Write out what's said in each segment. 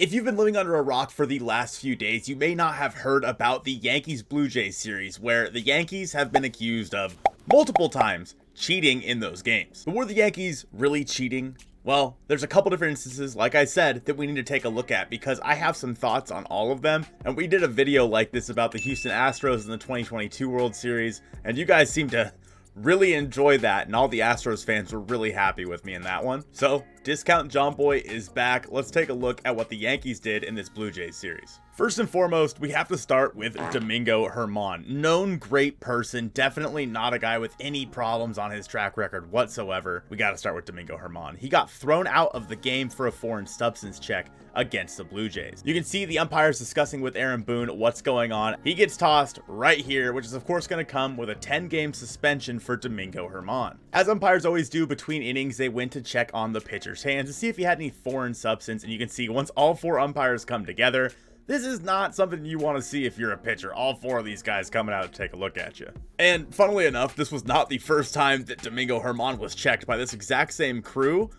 If you've been living under a rock for the last few days, you may not have heard about the Yankees Blue Jays series, where the Yankees have been accused of multiple times cheating in those games. But were the Yankees really cheating? Well, there's a couple different instances, like I said, that we need to take a look at because I have some thoughts on all of them. And we did a video like this about the Houston Astros in the 2022 World Series, and you guys seem to really enjoy that, and all the Astros fans were really happy with me in that one. So Discount John Boy is back. Let's take a look at what the Yankees did in this Blue Jays series. First and foremost, we have to start with Domingo Herman. Known great person, definitely not a guy with any problems on his track record whatsoever. We got to start with Domingo Herman. He got thrown out of the game for a foreign substance check against the Blue Jays. You can see the umpires discussing with Aaron Boone what's going on. He gets tossed right here, which is of course going to come with a 10-game suspension for Domingo Herman. As umpires always do between innings, they went to check on the pitcher's hands to see if he had any foreign substance, and you can see once all four umpires come together, this is not something you want to see if you're a pitcher. All four of these guys coming out to take a look at you. And funnily enough, this was not the first time that Domingo Herman was checked by this exact same crew,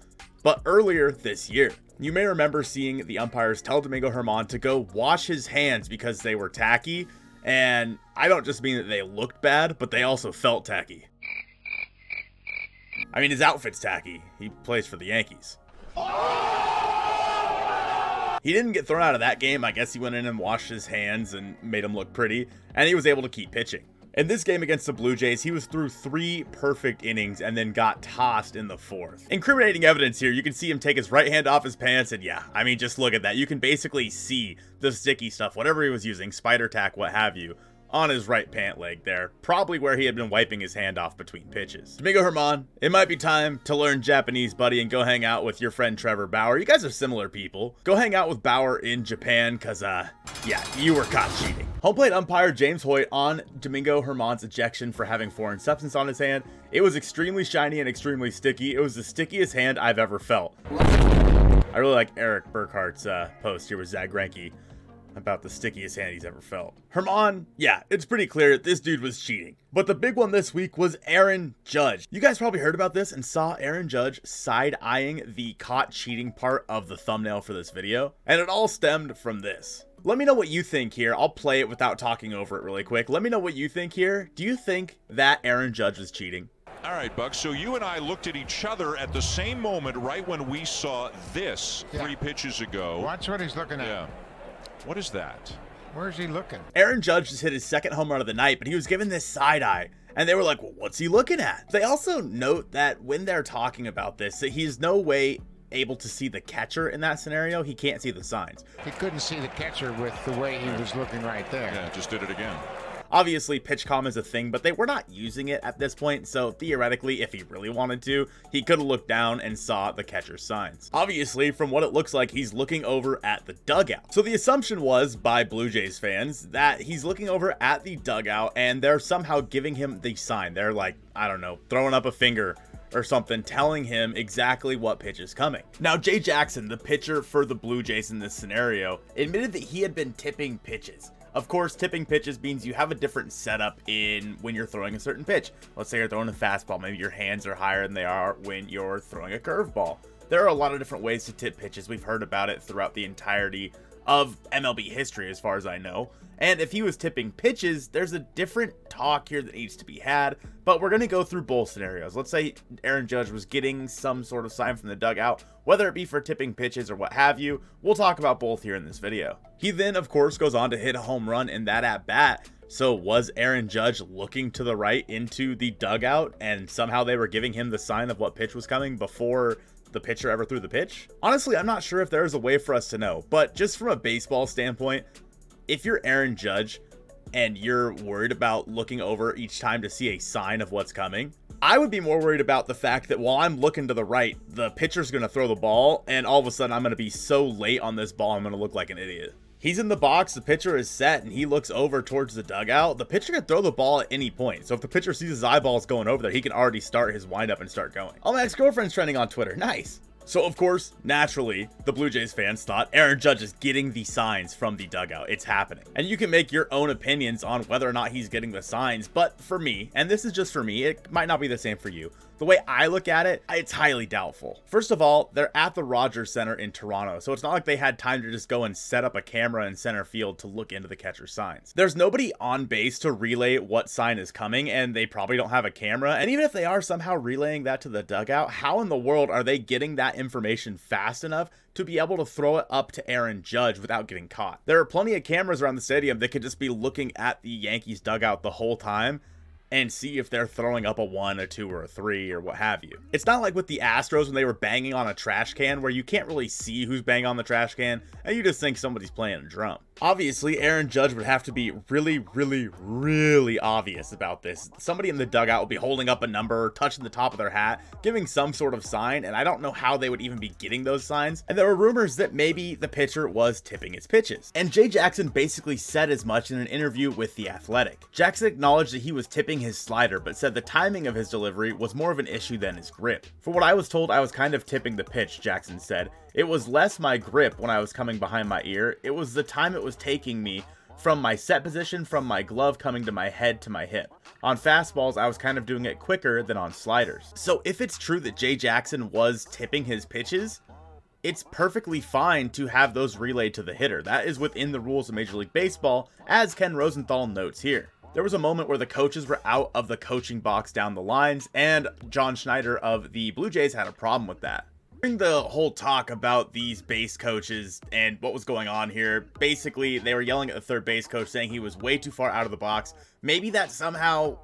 but earlier this year. You may remember seeing the umpires tell Domingo Herman to go wash his hands because they were tacky, and I don't just mean that they looked bad, but they also felt tacky. I mean, his outfit's tacky. He plays for the Yankees. He didn't get thrown out of that game. I guess he went in and washed his hands and made him look pretty, and he was able to keep pitching. In this game against the Blue Jays, he was through 3 perfect innings and then got tossed in the 4th. Incriminating evidence here. You can see him take his right hand off his pants, and yeah, I mean, just look at that. You can basically see the sticky stuff, whatever he was using, spider tack, what have you, on his right pant leg there, probably where he had been wiping his hand off between pitches. Domingo Herman, it might be time to learn Japanese, buddy, and go hang out with your friend Trevor Bauer. You guys are similar people. Go hang out with Bauer in Japan, cause yeah, you were caught cheating. Home plate umpire James Hoyt on Domingo Herman's ejection for having foreign substance on his hand. It was extremely shiny and extremely sticky. It was the stickiest hand I've ever felt. I really like Eric Burkhart's post here with Zach Greinke about the stickiest hand he's ever felt. Herman, yeah, it's pretty clear this dude was cheating. But the big one this week was Aaron Judge. You guys probably heard about this and saw Aaron Judge side-eyeing the caught cheating part of the thumbnail for this video. And it all stemmed from this. Let me know what you think here. I'll play it without talking over it really quick. Let me know what you think here. Do you think that Aaron Judge was cheating? All right, Buck, so you and I looked at each other at the same moment right when we saw this 3 pitches ago. Watch what he's looking at. Yeah. What is that? Where's he looking? Aaron Judge just hit his second home run of the night, but he was given this side eye. And they were like, well, what's he looking at? They also note that when they're talking about this, that he's no way able to see the catcher in that scenario. He can't see the signs. He couldn't see the catcher with the way he was looking right there. Yeah, just did it again. Obviously, pitch-com is a thing, but they were not using it at this point, so theoretically, if he really wanted to, he could have looked down and saw the catcher's signs. Obviously, from what it looks like, he's looking over at the dugout. So the assumption was, by Blue Jays fans, that he's looking over at the dugout, and they're somehow giving him the sign. They're like, I don't know, throwing up a finger or something, telling him exactly what pitch is coming. Now, Jay Jackson, the pitcher for the Blue Jays in this scenario, admitted that he had been tipping pitches. Of course, tipping pitches means you have a different setup in when you're throwing a certain pitch. Let's say you're throwing a fastball. Maybe your hands are higher than they are when you're throwing a curveball. There are a lot of different ways to tip pitches. We've heard about it throughout the entirety of MLB history, as far as I know. And if he was tipping pitches, there's a different talk here that needs to be had, but we're going to go through both scenarios. Let's say Aaron Judge was getting some sort of sign from the dugout, whether it be for tipping pitches or what have you. We'll talk about both here in this video. He then, of course, goes on to hit a home run in that at-bat. So was Aaron Judge looking to the right into the dugout, and somehow they were giving him the sign of what pitch was coming before the pitcher ever threw the pitch? Honestly, I'm not sure if there's a way for us to know, but just from a baseball standpoint, if you're Aaron Judge and you're worried about looking over each time to see a sign of what's coming, I would be more worried about the fact that while I'm looking to the right, the pitcher's going to throw the ball, and all of a sudden I'm going to be so late on this ball, I'm going to look like an idiot. He's in the box, the pitcher is set, and he looks over towards the dugout. The pitcher can throw the ball at any point, so if the pitcher sees his eyeballs going over there, he can already start his windup and start going. Oh, my ex-girlfriend's trending on Twitter. Nice. So of course, naturally, the Blue Jays fans thought Aaron Judge is getting the signs from the dugout. It's happening. And you can make your own opinions on whether or not he's getting the signs, but for me, and this is just for me, it might not be the same for you, the way I look at it, it's highly doubtful. First of all, they're at the Rogers Center in Toronto, so it's not like they had time to just go and set up a camera in center field to look into the catcher's signs. There's nobody on base to relay what sign is coming, and they probably don't have a camera. And even if they are somehow relaying that to the dugout, how in the world are they getting that information fast enough to be able to throw it up to Aaron Judge without getting caught? There are plenty of cameras around the stadium that could just be looking at the Yankees dugout the whole time and see if they're throwing up a 1, a 2, or a 3, or what have you. It's not like with the Astros when they were banging on a trash can where you can't really see who's banging on the trash can and you just think somebody's playing a drum. Obviously, Aaron Judge would have to be really obvious about this. Somebody in the dugout will be holding up a number, touching the top of their hat, giving some sort of sign, and I don't know how they would even be getting those signs. And there were rumors that maybe the pitcher was tipping his pitches. And Jay Jackson basically said as much in an interview with The Athletic. Jackson acknowledged that he was tipping his slider, but said the timing of his delivery was more of an issue than his grip. For what I was told, I was kind of tipping the pitch, Jackson said. It was less my grip when I was coming behind my ear. It was the time it was taking me from my set position, from my glove coming to my head to my hip. On fastballs, I was kind of doing it quicker than on sliders. So if it's true that Jay Jackson was tipping his pitches, it's perfectly fine to have those relayed to the hitter. That is within the rules of Major League Baseball, as Ken Rosenthal notes here. There was a moment where the coaches were out of the coaching box down the lines, and John Schneider of the Blue Jays had a problem with that. During the whole talk about these base coaches and what was going on here, basically they were yelling at the third base coach saying he was way too far out of the box. Maybe that somehow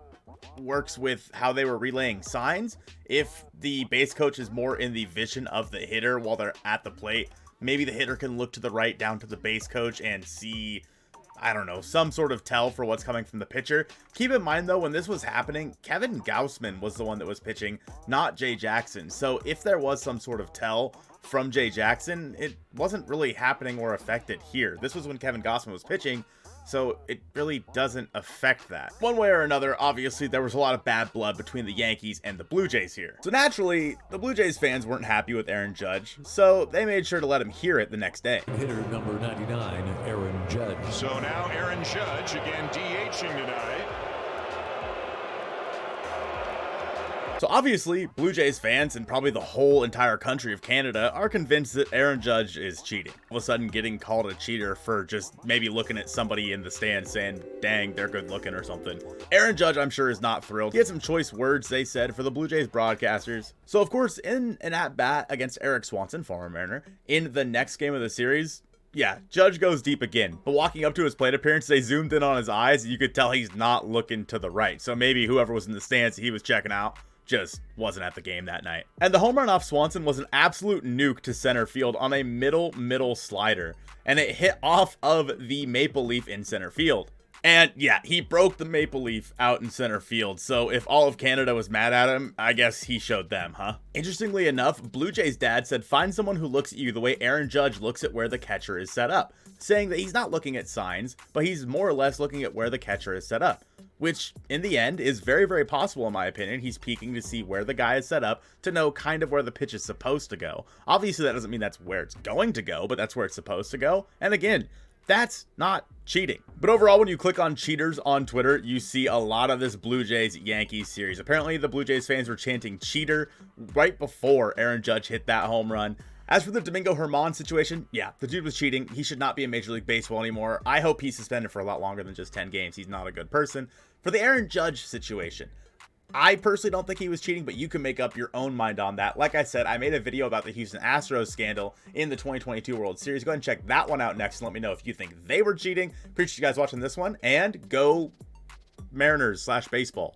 works with how they were relaying signs. If the base coach is more in the vision of the hitter while they're at the plate, maybe the hitter can look to the right down to the base coach and see, I don't know, some sort of tell for what's coming from the pitcher. Keep in mind though, when this was happening, Kevin Gausman was the one that was pitching, not Jay Jackson. So if there was some sort of tell from Jay Jackson, it wasn't really happening or affected here. This was when Kevin Gausman was pitching, so it really doesn't affect that. One way or another, obviously there was a lot of bad blood between the Yankees and the Blue Jays here. So naturally, the Blue Jays fans weren't happy with Aaron Judge, so they made sure to let him hear it the next day. Hitter number 99, Aaron Judge. So now Aaron Judge again DHing tonight. So obviously, Blue Jays fans and probably the whole entire country of Canada are convinced that Aaron Judge is cheating. All of a sudden getting called a cheater for just maybe looking at somebody in the stand saying, dang, they're good looking or something. Aaron Judge, I'm sure, is not thrilled. He had some choice words, they said, for the Blue Jays broadcasters. So of course, in an at-bat against Eric Swanson, former Mariner, in the next game of the series, yeah, Judge goes deep again, but walking up to his plate appearance, they zoomed in on his eyes, and you could tell he's not looking to the right. So maybe whoever was in the stands he was checking out just wasn't at the game that night. And the home run off Swanson was an absolute nuke to center field on a middle slider, and it hit off of the maple leaf in center field. And yeah, he broke the maple leaf out in center field, so if all of Canada was mad at him, I guess he showed them, huh? Interestingly enough, Blue Jays dad said find someone who looks at you the way Aaron Judge looks at where the catcher is set up, saying that he's not looking at signs, but he's more or less looking at where the catcher is set up. Which, in the end, is very possible in my opinion. He's peeking to see where the guy is set up to know kind of where the pitch is supposed to go. Obviously, that doesn't mean that's where it's going to go, but that's where it's supposed to go. And again, that's not cheating. But overall, when you click on cheaters on Twitter, you see a lot of this Blue Jays-Yankees series. Apparently, the Blue Jays fans were chanting cheater right before Aaron Judge hit that home run. As for the Domingo Herman situation, yeah, the dude was cheating. He should not be in Major League Baseball anymore. I hope he's suspended for a lot longer than just 10 games. He's not a good person. For the Aaron Judge situation, I personally don't think he was cheating, but you can make up your own mind on that. Like I said, I made a video about the Houston Astros scandal in the 2022 World Series. Go ahead and check that one out next and let me know if you think they were cheating. Appreciate you guys watching this one, and go Mariners/baseball.